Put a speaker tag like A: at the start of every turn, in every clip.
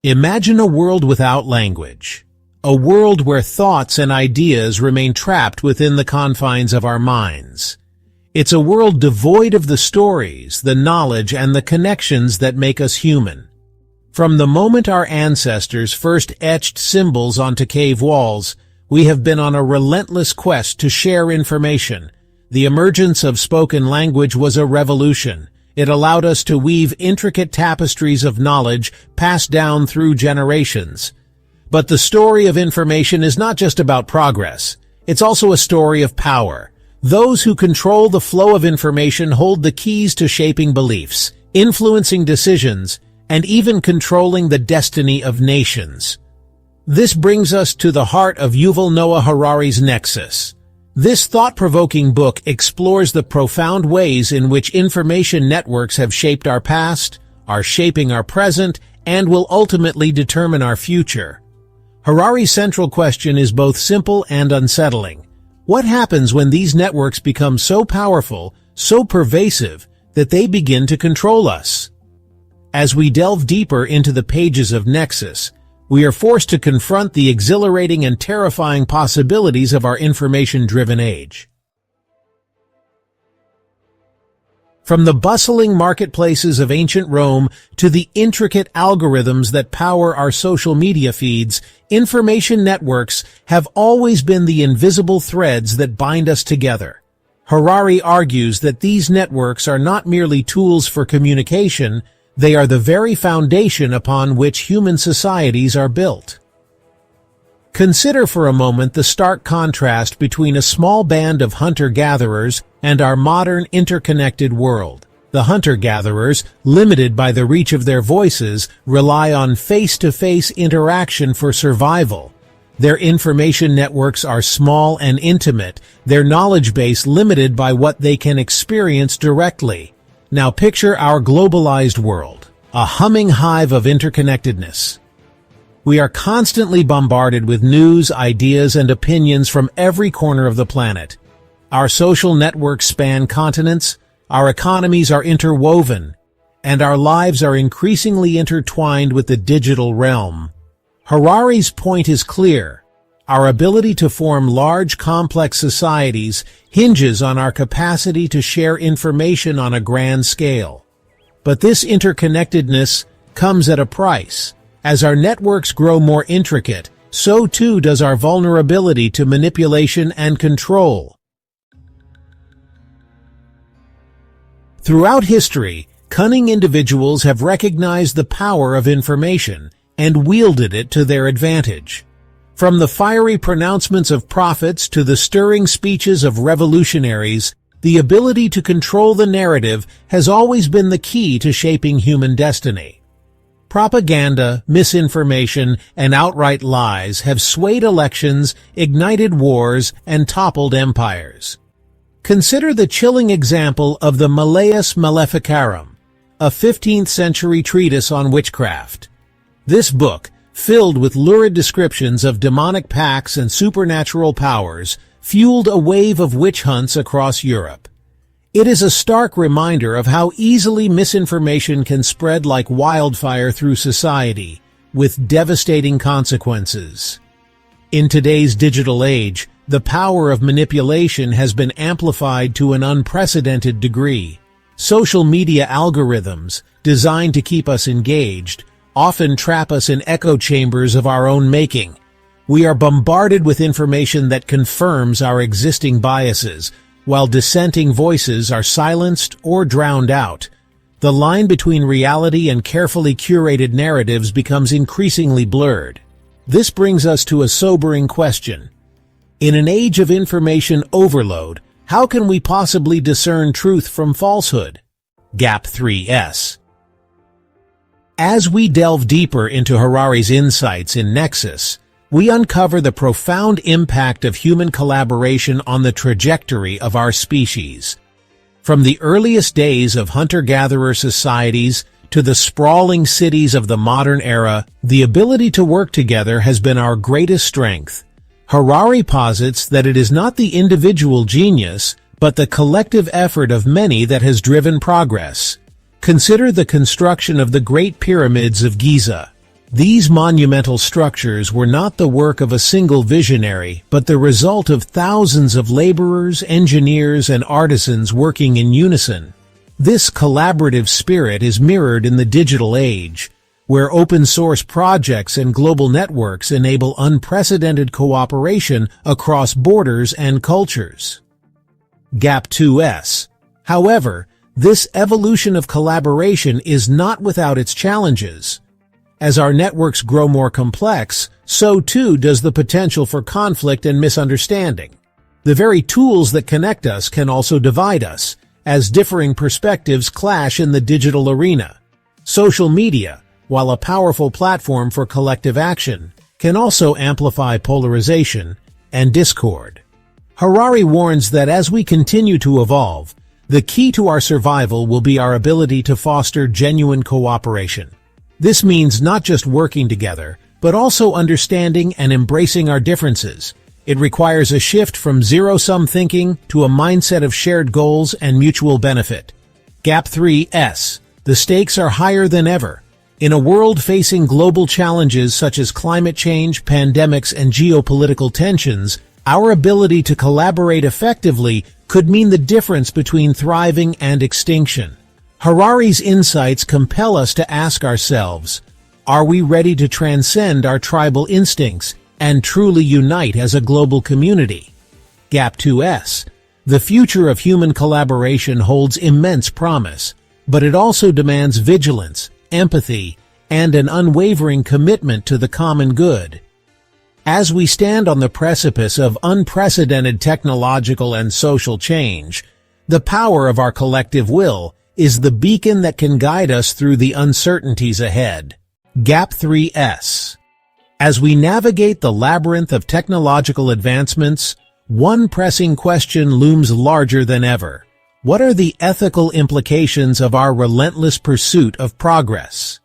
A: Imagine a world without language. A world where thoughts and ideas remain trapped within the confines of our minds. It's a world devoid of the stories, the knowledge, and the connections that make us human. From the moment our ancestors first etched symbols onto cave walls, we have been on a relentless quest to share information. The emergence of spoken language was a revolution. It allowed us to weave intricate tapestries of knowledge passed down through generations. But the story of information is not just about progress. It's also a story of power. Those who control the flow of information hold the keys to shaping beliefs, influencing decisions, and even controlling the destiny of nations. This brings us to the heart of Yuval Noah Harari's Nexus. This thought-provoking book explores the profound ways in which information networks have shaped our past, are shaping our present, and will ultimately determine our future. Harari's central question is both simple and unsettling. What happens when these networks become so powerful, so pervasive, that they begin to control us? As we delve deeper into the pages of Nexus, we are forced to confront the exhilarating and terrifying possibilities of our information-driven age. From the bustling marketplaces of ancient Rome to the intricate algorithms that power our social media feeds, information networks have always been the invisible threads that bind us together. Harari argues that these networks are not merely tools for communication, they are the very foundation upon which human societies are built. Consider for a moment the stark contrast between a small band of hunter-gatherers and our modern interconnected world. The hunter-gatherers, limited by the reach of their voices, rely on face-to-face interaction for survival. Their information networks are small and intimate, their knowledge base limited by what they can experience directly. Now picture our globalized world, a humming hive of interconnectedness. We are constantly bombarded with news, ideas, and opinions from every corner of the planet. Our social networks span continents, our economies are interwoven, and our lives are increasingly intertwined with the digital realm. Harari's point is clear. Our ability to form large, complex societies hinges on our capacity to share information on a grand scale. But this interconnectedness comes at a price. As our networks grow more intricate, so too does our vulnerability to manipulation and control. Throughout history, cunning individuals have recognized the power of information and wielded it to their advantage. From the fiery pronouncements of prophets to the stirring speeches of revolutionaries, the ability to control the narrative has always been the key to shaping human destiny. Propaganda, misinformation, and outright lies have swayed elections, ignited wars, and toppled empires. Consider the chilling example of the Malleus Maleficarum, a 15th-century treatise on witchcraft. This book, filled with lurid descriptions of demonic pacts and supernatural powers, fueled a wave of witch hunts across Europe. It is a stark reminder of how easily misinformation can spread like wildfire through society, with devastating consequences. In today's digital age, the power of manipulation has been amplified to an unprecedented degree. Social media algorithms, designed to keep us engaged, often trap us in echo chambers of our own making. We are bombarded with information that confirms our existing biases, while dissenting voices are silenced or drowned out. The line between reality and carefully curated narratives becomes increasingly blurred. This brings us to a sobering question. In an age of information overload, how can we possibly discern truth from falsehood? Gap 3S. As we delve deeper into Harari's insights in Nexus, we uncover the profound impact of human collaboration on the trajectory of our species. From the earliest days of hunter-gatherer societies to the sprawling cities of the modern era, the ability to work together has been our greatest strength. Harari posits that it is not the individual genius, but the collective effort of many that has driven progress. Consider the construction of the Great Pyramids of Giza. These monumental structures were not the work of a single visionary, but the result of thousands of laborers, engineers, and artisans working in unison. This collaborative spirit is mirrored in the digital age, where open-source projects and global networks enable unprecedented cooperation across borders and cultures. Gap 2S. However, this evolution of collaboration is not without its challenges. As our networks grow more complex, so too does the potential for conflict and misunderstanding. The very tools that connect us can also divide us, as differing perspectives clash in the digital arena. Social media, while a powerful platform for collective action, can also amplify polarization and discord. Harari warns that as we continue to evolve, the key to our survival will be our ability to foster genuine cooperation. This means not just working together, but also understanding and embracing our differences. It requires a shift from zero-sum thinking to a mindset of shared goals and mutual benefit. Gap 3S. The stakes are higher than ever. In a world facing global challenges such as climate change, pandemics, and geopolitical tensions, our ability to collaborate effectively could mean the difference between thriving and extinction. Harari's insights compel us to ask ourselves, are we ready to transcend our tribal instincts and truly unite as a global community? Gap 2S. The future of human collaboration holds immense promise, but it also demands vigilance, empathy, and an unwavering commitment to the common good. As we stand on the precipice of unprecedented technological and social change, the power of our collective will is the beacon that can guide us through the uncertainties ahead. Gap 3S. As we navigate the labyrinth of technological advancements, one pressing question looms larger than ever. What are the ethical implications of our relentless pursuit of progress?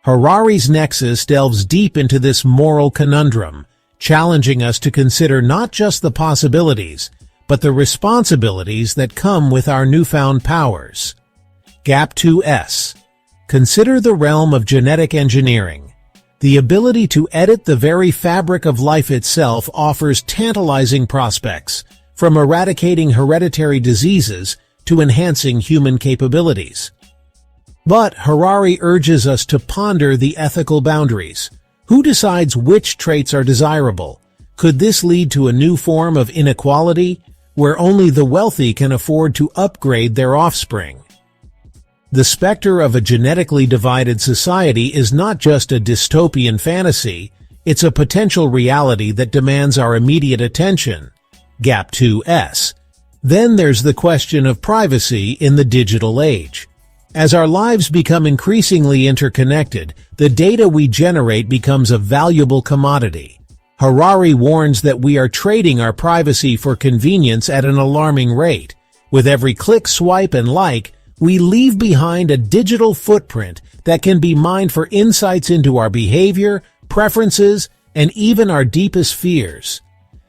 A: Harari's Nexus delves deep into this moral conundrum, challenging us to consider not just the possibilities, but the responsibilities that come with our newfound powers. Gap 2S. Consider the realm of genetic engineering. The ability to edit the very fabric of life itself offers tantalizing prospects, from eradicating hereditary diseases to enhancing human capabilities. But Harari urges us to ponder the ethical boundaries. Who decides which traits are desirable? Could this lead to a new form of inequality, where only the wealthy can afford to upgrade their offspring? The specter of a genetically divided society is not just a dystopian fantasy, it's a potential reality that demands our immediate attention. Gap 2S. Then there's the question of privacy in the digital age. As our lives become increasingly interconnected, the data we generate becomes a valuable commodity. Harari warns that we are trading our privacy for convenience at an alarming rate. With every click, swipe, and like, we leave behind a digital footprint that can be mined for insights into our behavior, preferences, and even our deepest fears.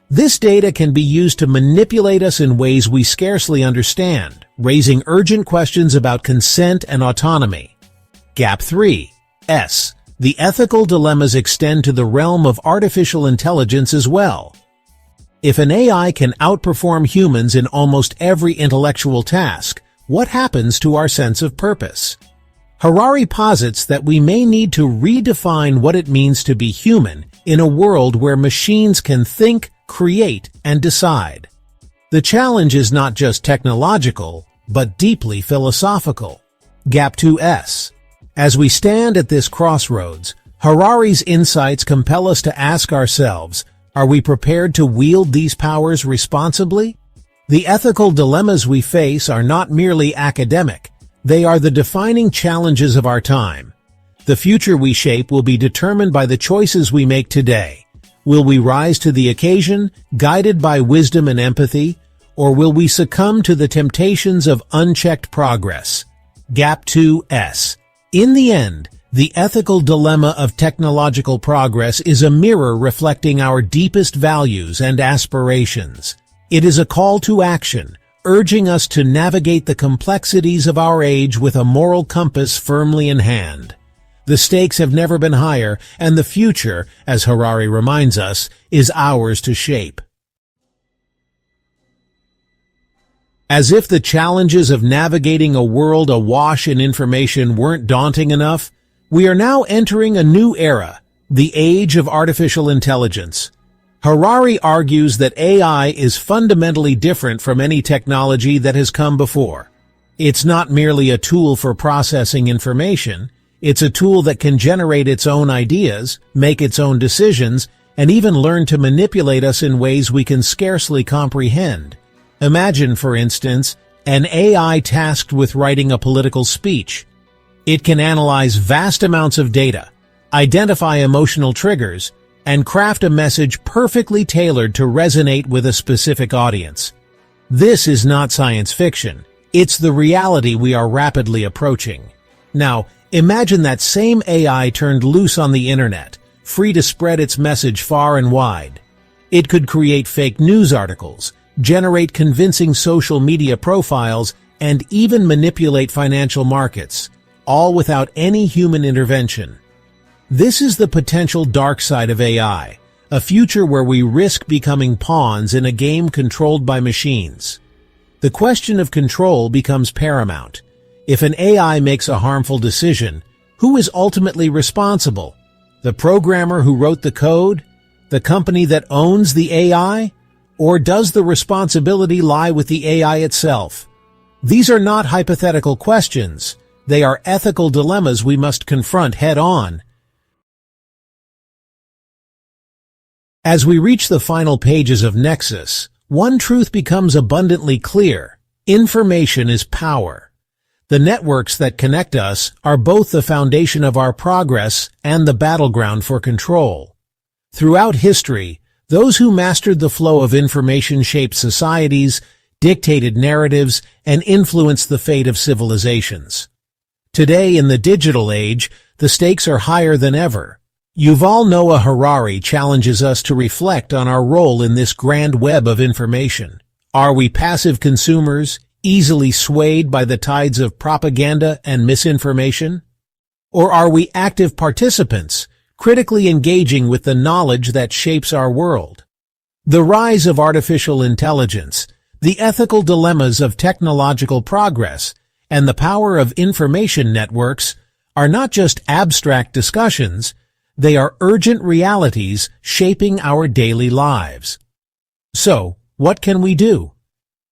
A: This data can be used to manipulate us in ways we scarcely understand, raising urgent questions about consent and autonomy. Gap 3S. The ethical dilemmas extend to the realm of artificial intelligence as well. If an AI can outperform humans in almost every intellectual task, what happens to our sense of purpose? Harari posits that we may need to redefine what it means to be human in a world where machines can think, create, and decide. The challenge is not just technological, but deeply philosophical. Gap 2S. As we stand at this crossroads, Harari's insights compel us to ask ourselves, are we prepared to wield these powers responsibly? The ethical dilemmas we face are not merely academic, they are the defining challenges of our time. The future we shape will be determined by the choices we make today. Will we rise to the occasion, guided by wisdom and empathy, or will we succumb to the temptations of unchecked progress? Gap 2S. In the end, the ethical dilemma of technological progress is a mirror reflecting our deepest values and aspirations. It is a call to action, urging us to navigate the complexities of our age with a moral compass firmly in hand. The stakes have never been higher, and the future, as Harari reminds us, is ours to shape. As if the challenges of navigating a world awash in information weren't daunting enough, we are now entering a new era, the age of artificial intelligence. Harari argues that AI is fundamentally different from any technology that has come before. It's not merely a tool for processing information, it's a tool that can generate its own ideas, make its own decisions, and even learn to manipulate us in ways we can scarcely comprehend. Imagine, for instance, an AI tasked with writing a political speech. It can analyze vast amounts of data, identify emotional triggers, and craft a message perfectly tailored to resonate with a specific audience. This is not science fiction. It's the reality we are rapidly approaching. Now, imagine that same AI turned loose on the internet, free to spread its message far and wide. It could create fake news articles, generate convincing social media profiles, and even manipulate financial markets, all without any human intervention. This is the potential dark side of AI, a future where we risk becoming pawns in a game controlled by machines. The question of control becomes paramount. If an AI makes a harmful decision, who is ultimately responsible? The programmer who wrote the code? The company that owns the AI? Or does the responsibility lie with the AI itself? These are not hypothetical questions. They are ethical dilemmas we must confront head-on. As we reach the final pages of Nexus, one truth becomes abundantly clear. Information is power. The networks that connect us are both the foundation of our progress and the battleground for control. Throughout history, those who mastered the flow of information shaped societies, dictated narratives, and influenced the fate of civilizations. Today, in the digital age, the stakes are higher than ever. Yuval Noah Harari challenges us to reflect on our role in this grand web of information. Are we passive consumers, easily swayed by the tides of propaganda and misinformation? Or are we active participants, critically engaging with the knowledge that shapes our world? The rise of artificial intelligence, the ethical dilemmas of technological progress, and the power of information networks are not just abstract discussions, they are urgent realities shaping our daily lives. So, what can we do?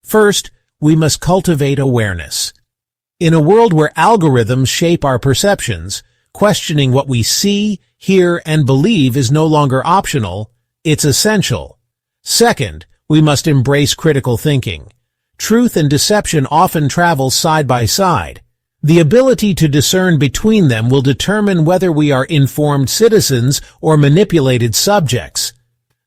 A: First, we must cultivate awareness. In a world where algorithms shape our perceptions, questioning what we see, hear, and believe is no longer optional, it's essential. Second, we must embrace critical thinking. Truth and deception often travel side by side. The ability to discern between them will determine whether we are informed citizens or manipulated subjects.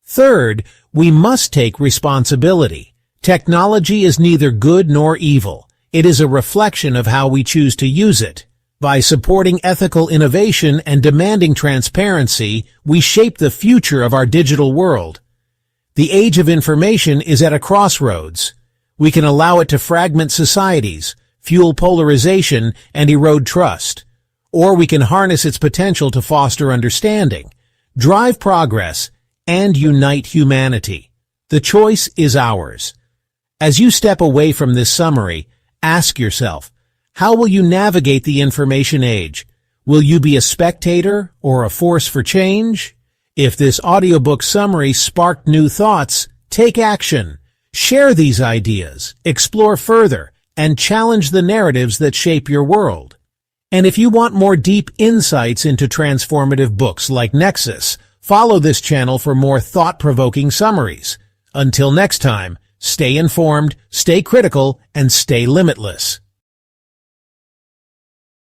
A: Third, we must take responsibility. Technology is neither good nor evil. It is a reflection of how we choose to use it. By supporting ethical innovation and demanding transparency, we shape the future of our digital world. The age of information is at a crossroads. We can allow it to fragment societies, fuel polarization, and erode trust. Or we can harness its potential to foster understanding, drive progress, and unite humanity. The choice is ours. As you step away from this summary, ask yourself, how will you navigate the information age? Will you be a spectator or a force for change? If this audiobook summary sparked new thoughts, take action. Share these ideas, explore further, and challenge the narratives that shape your world. And if you want more deep insights into transformative books like Nexus, follow this channel for more thought-provoking summaries. Until next time, stay informed, stay critical, and stay limitless.